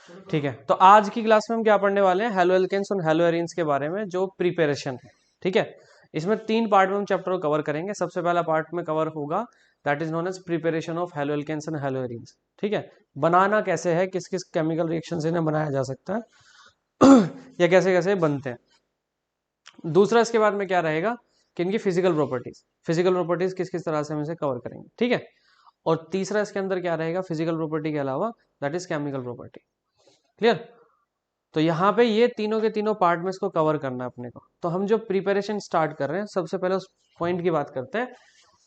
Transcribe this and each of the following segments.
ठीक है, तो आज की क्लास में हम क्या पढ़ने वाले हैं, हेलो एल्केन्स और हेलो एरीन्स के बारे में, जो प्रिपरेशन है। ठीक है, इसमें 3 पार्ट में हम चैप्टर को कवर करेंगे। सबसे पहला पार्ट में कवर होगा that is known as preparation of haloalkanes and haloarenes. ठीक है, बनाना कैसे है, किस किस केमिकल रिएक्शन से इन्हें बनाया जा सकता है या कैसे कैसे बनते हैं। दूसरा इसके बाद में क्या रहेगा कि इनकी फिजिकल प्रॉपर्टीज किस किस तरह से हम इसे कवर करेंगे। ठीक है, और तीसरा इसके अंदर क्या रहेगा फिजिकल प्रॉपर्टी के अलावा, that is chemical property. Clear. तो यहाँ पे ये तीनों के तीनों पार्ट में इसको कवर करना है अपने को। तो हम जो प्रिपरेशन स्टार्ट कर रहे हैं, सबसे पहले उस पॉइंट की बात करते हैं।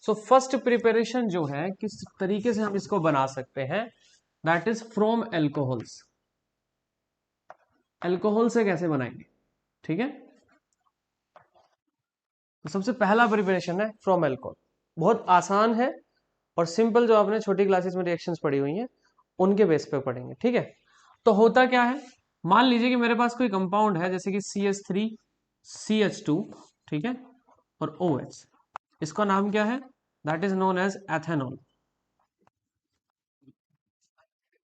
सो फर्स्ट प्रिपरेशन जो है, किस तरीके से हम इसको बना सकते हैं, that is from alcohols. Alcohol से कैसे बनाएंगे। ठीक है, तो सबसे पहला प्रिपरेशन है फ्रॉम एल्कोहल। बहुत आसान है और सिंपल, जो आपने छोटी क्लासेस में रिएक्शंस पढ़ी हुई हैं उनके बेस पे पढ़ेंगे। ठीक है, तो होता क्या है, मान लीजिए कि मेरे पास कोई कंपाउंड है जैसे कि CH3CH2, ठीक है, और OH। इसका नाम क्या है, that is known as ethanol.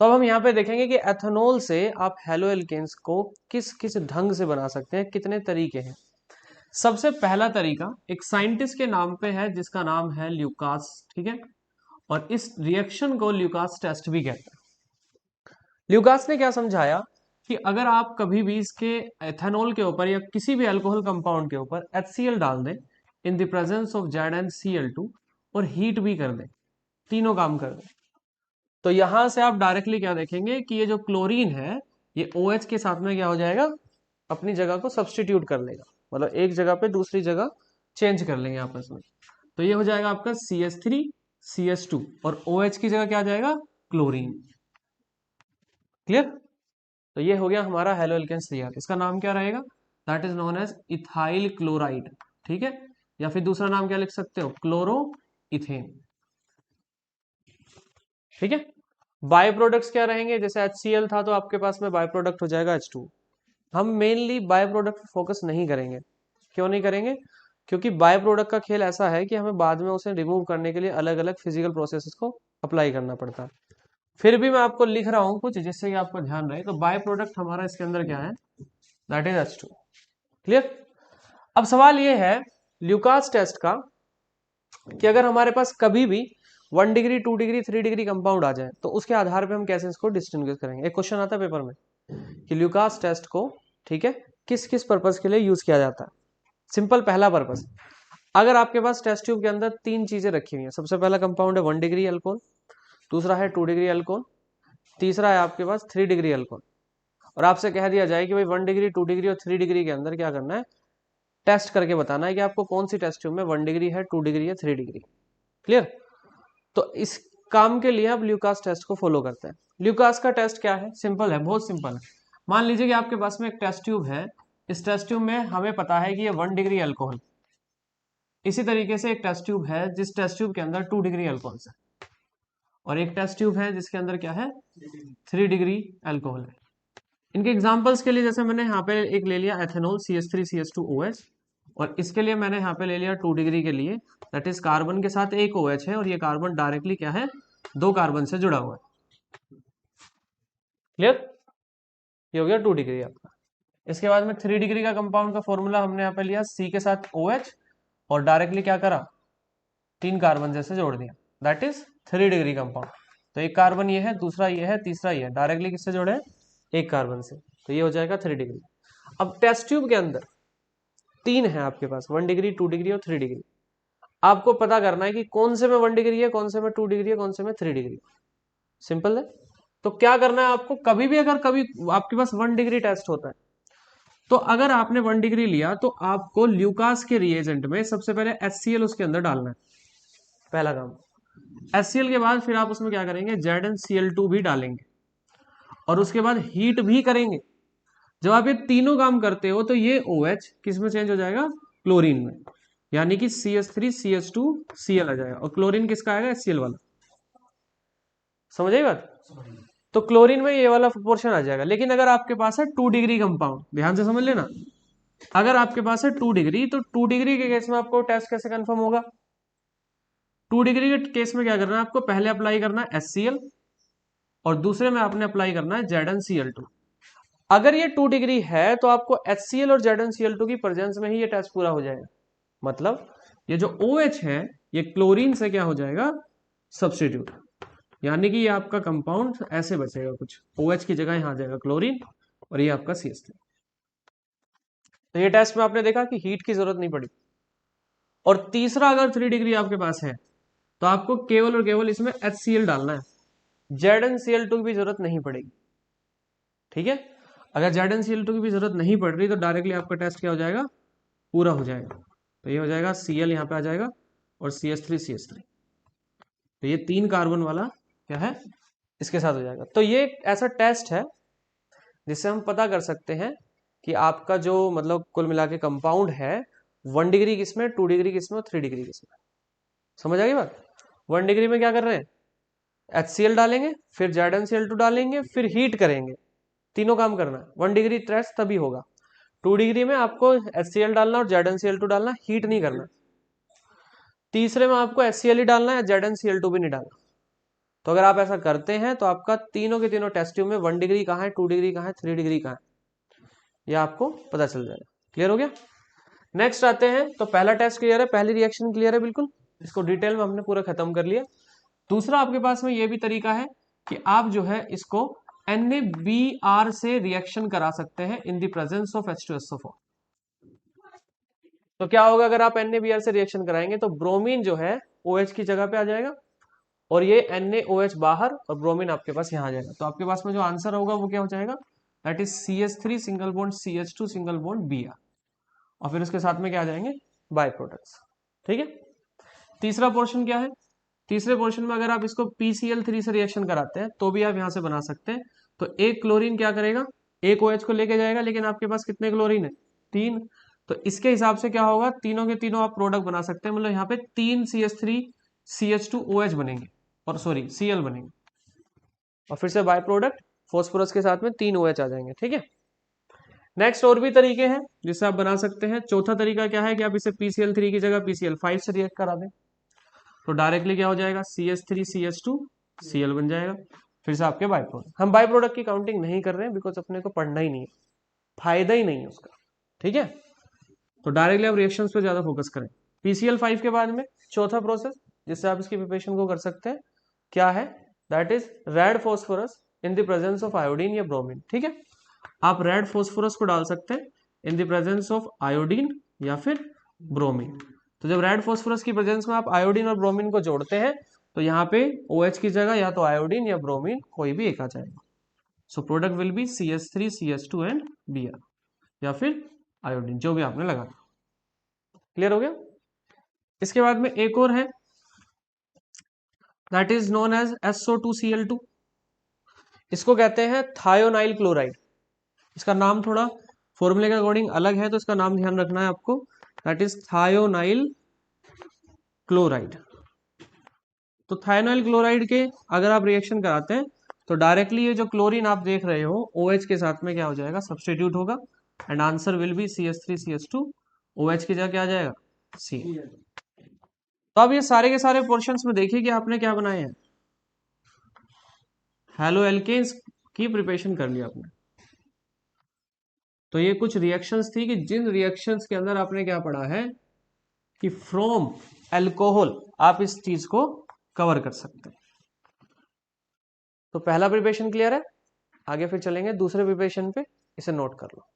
तो अब हम यहाँ पे देखेंगे कि एथेनॉल से आप हेलो एल्केन्स को किस किस ढंग से बना सकते हैं, कितने तरीके हैं। सबसे पहला तरीका एक साइंटिस्ट के नाम पे है जिसका नाम है ल्यूकास। ठीक है, और इस रिएक्शन को ल्यूकास टेस्ट भी कहते हैं। ल्यूकास ने क्या समझाया कि अगर आप कभी भी इसके एथेनॉल के ऊपर या किसी भी अल्कोहल कंपाउंड के ऊपर HCl डाल दें in the presence of ZnCl2 और हीट भी कर दें, तीनों काम कर दें, तो यहां से आप डायरेक्टली क्या देखेंगे कि ये जो क्लोरीन है ये OH के साथ में क्या हो जाएगा, अपनी जगह को सब्सटीट्यूट कर लेगा, मतलब एक जगह पे दूसरी जगह चेंज कर लेंगे आपस में। तो ये हो जाएगा आपका CH3CH2 और OH की जगह क्या आ जाएगा, क्लोरीन। क्लियर। तो ये हो गया हमारा हेलो एल्केन्स तैयार। इसका नाम क्या रहेगा, that is known as ethyl chloride. ठीक है, या फिर दूसरा नाम क्या लिख सकते हो, क्लोरो इथेन। ठीक है, बाय प्रोडक्ट्स क्या रहेंगे, जैसे HCl था तो आपके पास में बाय प्रोडक्ट हो जाएगा H2। हम मेनली बाय प्रोडक्ट पे फोकस नहीं करेंगे। क्यों नहीं करेंगे, क्योंकि बाय प्रोडक्ट का खेल ऐसा है कि हमें बाद में उसे रिमूव करने के लिए अलग अलग फिजिकल प्रोसेसेस को अप्लाई करना पड़ता है। फिर भी मैं आपको लिख रहा हूं कुछ जिससे कि आपको ध्यान रहे। तो बाय प्रोडक्ट हमारा इसके अंदर क्या है, दैट इज H2। क्लियर। अब सवाल ये है ल्यूकास टेस्ट का कि अगर हमारे पास कभी भी 1 डिग्री 2 डिग्री 3 डिग्री कंपाउंड आ जाए तो उसके आधार पे हम कैसे इसको डिस्टिंग्विश करेंगे। एक क्वेश्चन आता है पेपर में कि ल्यूकास टेस्ट को, ठीक है, किस किस पर्पस के लिए यूज किया जाता है। सिंपल, पहला पर्पस, अगर आपके पास टेस्ट ट्यूब के अंदर 3 चीजें रखी हुई हैं, सबसे पहला कंपाउंड है 1 डिग्री अल्कोहल, दूसरा है 2 डिग्री अल्कोहल, तीसरा है आपके पास 3 डिग्री अल्कोहल, और आपसे कह दिया जाए कि भाई 1 डिग्री 2 डिग्री और 3 डिग्री के अंदर क्या करना है, टेस्ट करके बताना है कि आपको कौन सी टेस्ट ट्यूब में 1 डिग्री है, 2 डिग्री है, 3 डिग्री। क्लियर। तो इस काम के लिए आप ल्यूकास टेस्ट को फॉलो करते हैं। ल्यूकास का टेस्ट क्या है, सिंपल है, बहुत सिंपल है। मान लीजिए कि आपके पास में एक टेस्ट ट्यूब है, इस टेस्ट ट्यूब में हमें पता है कि ये 1 डिग्री अल्कोहल। इसी तरीके से एक टेस्ट ट्यूब है जिस टेस्ट ट्यूब के अंदर 2 डिग्री अल्कोहल है, और एक टेस्ट ट्यूब है जिसके अंदर क्या है, 3 डिग्री अल्कोहल है। इनके एग्जांपल्स के लिए जैसे मैंने यहाँ पे एक ले लिया एथेनॉल CH3CH2OH, और इसके लिए मैंने यहाँ पे ले लिया 2 डिग्री के लिए, दैट इज कार्बन के साथ एक OH है और ये कार्बन डायरेक्टली क्या है, 2 कार्बन से जुड़ा हुआ है। क्लियर। ये हो गया 2 डिग्री आपका। इसके बाद में 3 डिग्री का कंपाउंड का फॉर्मूला हमने यहाँ पे लिया C के साथ OH और डायरेक्टली क्या करा, 3 कार्बन जैसे जोड़ दिया, दैट इज 3 डिग्री कंपाउंड। तो एक कार्बन ये है, दूसरा ये है, तीसरा ये है, डायरेक्टली किससे जोड़े, एक कार्बन से, तो ये हो जाएगा 3 डिग्री। अब टेस्ट ट्यूब के अंदर 3 है आपके पास, 1 डिग्री 2 डिग्री और 3 डिग्री। आपको पता करना है कि कौन से में 1 डिग्री है, कौन से में 2 डिग्री है, कौन से में 3 डिग्री। सिंपल है। तो क्या करना है आपको, कभी भी अगर कभी आपके पास 1 डिग्री टेस्ट होता है, तो अगर आपने 1 डिग्री लिया तो आपको ल्यूकास के रिएजेंट में सबसे पहले HCl उसके अंदर डालना है, पहला काम। HCl के बाद फिर आप उसमें क्या करेंगे, ZnCl2 भी डालेंगे, और उसके बाद हीट भी करेंगे। जब आप ये तीनों काम करते हो तो ये OH किस में चेंज हो जाएगा, क्लोरीन में, यानी कि CH3CH2Cl आ जाएगा, और क्लोरीन किसका आएगा, HCl वाला। समझ आई बात। तो क्लोरीन में ये वाला प्रोपोर्शन आ जाएगा। लेकिन अगर आपके पास है 2 डिग्री कंपाउंड, ध्यान से समझ लेना, अगर आपके पास है 2 डिग्री, तो 2 डिग्री के केस में आपको टेस्ट कैसे कंफर्म होगा, 2 डिग्री के केस में क्या करना है आपको, पहले अप्लाई करना है HCl, और दूसरे में आपने अप्लाई करना है ZnCl2। अगर ये 2 डिग्री है तो आपको HCl और ZnCl2 की प्रेजेंस में ही ये टेस्ट पूरा हो जाएगा। मतलब ये जो OH है ये क्लोरीन से क्या हो जाएगा, सब्स्टिट्यूट, यानी कि ये आपका कंपाउंड ऐसे बचेगा, कुछ OH की जगह यहां आ जाएगा क्लोरीन और ये आपका CH3। तो ये टेस्ट में आपने देखा कि हीट की जरूरत नहीं पड़ी। और तीसरा, अगर 3 डिग्री आपके पास है तो आपको केवल और केवल इसमें HCl डालना है, ZnCl2 की भी जरूरत नहीं पड़ेगी। ठीक है, अगर ZnCl2 की भी जरूरत नहीं पड़ रही तो डायरेक्टली आपका टेस्ट क्या हो जाएगा, पूरा हो जाएगा। तो ये हो जाएगा Cl यहाँ पे आ जाएगा और CH3 तो ये 3 कार्बन वाला क्या है, इसके साथ हो जाएगा। तो ये एक ऐसा टेस्ट है जिससे हम पता कर सकते हैं कि आपका जो मतलब कुल मिला के कंपाउंड है 1 डिग्री किसमें, 2 डिग्री किसमें और 3 डिग्री किसमें। समझ आ गई बात। 1 डिग्री में क्या कर रहे हैं, HCl डालेंगे, फिर ZnCl2 डालेंगे, फिर हीट करेंगे, तीनों काम करना है। 1 डिग्री टेस्ट तभी होगा। 2 डिग्री में आपको HCl डालना और ZnCl2 डालना, हीट नहीं करना। तीसरे में आपको HCl ही डालना है, ZnCl2 भी नहीं डालना। तो अगर आप ऐसा करते हैं तो आपका तीनों के तीनों टेस्ट ट्यूब में 1 डिग्री कहाँ है, 2 डिग्री कहाँ है, 3 डिग्री कहाँ है, यह आपको पता चल जाएगा। क्लियर हो गया। नेक्स्ट आते हैं। तो पहला टेस्ट क्लियर है, पहली रिएक्शन क्लियर है बिल्कुल, इसको डिटेल में हमने पूरा खत्म कर लिया। दूसरा आपके पास में ये भी तरीका है कि आप जो है इसको NaBr से रिएक्शन करा सकते हैं in the presence of H2SO4। तो क्या होगा अगर आप NaBr से रिएक्शन कराएंगे, तो ब्रोमीन जो है OH की जगह पे आ जाएगा और ये NaOH बाहर और ब्रोमीन आपके पास यहाँ आ जाएगा। तो आपके पास में जो आंसर होगा वो क्या हो जाएगा, that is CH3 single bond CH2 single bond Br, और फिर उसके साथ में क्या आ जाएंगे, बाय प्रोडक्ट्स। ठीक है। तीसरा पोर्शन क्या है, तीसरे पोर्शन में अगर आप इसको PCl3 से रिएक्शन कराते हैं तो भी आप यहां से बना सकते हैं। तो एक क्लोरीन क्या करेगा, एक OH को लेके जाएगा, लेकिन आपके पास कितने क्लोरीन है, 3। तो इसके हिसाब से क्या होगा, तीनों के तीनों आप प्रोडक्ट बना सकते हैं। मतलब यहाँ पे 3 CH3 CH2 OH बनेंगे, और सॉरी Cl बनेंगे, और फिर से बाय प्रोडक्ट फॉस्फोरस के साथ में 3 OH आ जाएंगे। ठीक है। नेक्स्ट और भी तरीके हैं जिससे आप बना सकते हैं। चौथा तरीका क्या है कि आप इसे PCl3 की जगह PCl5 से रिएक्ट करा दें, तो डायरेक्टली क्या हो जाएगा, CH3 CH2 Cl बन जाएगा। फिर से आपके बाय प्रोडक्ट, हम बाय प्रोडक्ट की काउंटिंग नहीं कर रहे हैं बिकॉज अपने को पढ़ना ही नहीं है, फायदा ही नहीं है उसका। ठीक है। तो डायरेक्टली आप रिएक्शंस पे ज्यादा फोकस करें। PCl5 के बाद में चौथा प्रोसेस जिससे आप इसकी प्रिपरेशन को कर सकते हैं क्या है, that is red phosphorus in the presence of iodine या ब्रोमीन। ठीक है, आप रेड फॉस्फोरस को डाल सकते हैं in the presence of iodine या फिर ब्रोमीन। तो जब रेड फॉस्फोरस की प्रेजेंस में आप आयोडीन और ब्रोमीन को जोड़ते हैं तो यहाँ पे OH की जगह या तो आयोडीन या ब्रोमीन कोई भी एक आ जाएगा। So product will be CH3 CH2 and Br, या फिर आयोडीन, जो भी आपने लगा। क्लियर हो गया। इसके बाद में एक और है, that is known as SO2Cl2। इसको कहते हैं थायोनाइल क्लोराइड। इसका नाम थोड़ा फॉर्मूले के अकॉर्डिंग अलग है, तो इसका नाम ध्यान रखना है आपको, दैट इज थायोनाइल क्लोराइड। तो थायोनाइल क्लोराइड के अगर आप रिएक्शन कराते हैं तो डायरेक्टली ये जो क्लोरीन आप देख रहे हो OH के साथ में क्या हो जाएगा, सब्स्टिट्यूट होगा, and answer will be CH3 CH2, OH की जगह क्या आ जाएगा, C। तो अब ये सारे के सारे पोर्शंस में देखिए कि आपने क्या बनाए हैं, हेलो एल्केन्स की प्रिपरेशन कर लिया आपने। तो ये कुछ रिएक्शंस थी कि जिन रिएक्शंस के अंदर आपने क्या पढ़ा है कि फ्रॉम अल्कोहल आप इस चीज को कवर कर सकते हैं। तो पहला प्रिपरेशन क्लियर है, आगे फिर चलेंगे दूसरे प्रिपरेशन पे, इसे नोट कर लो।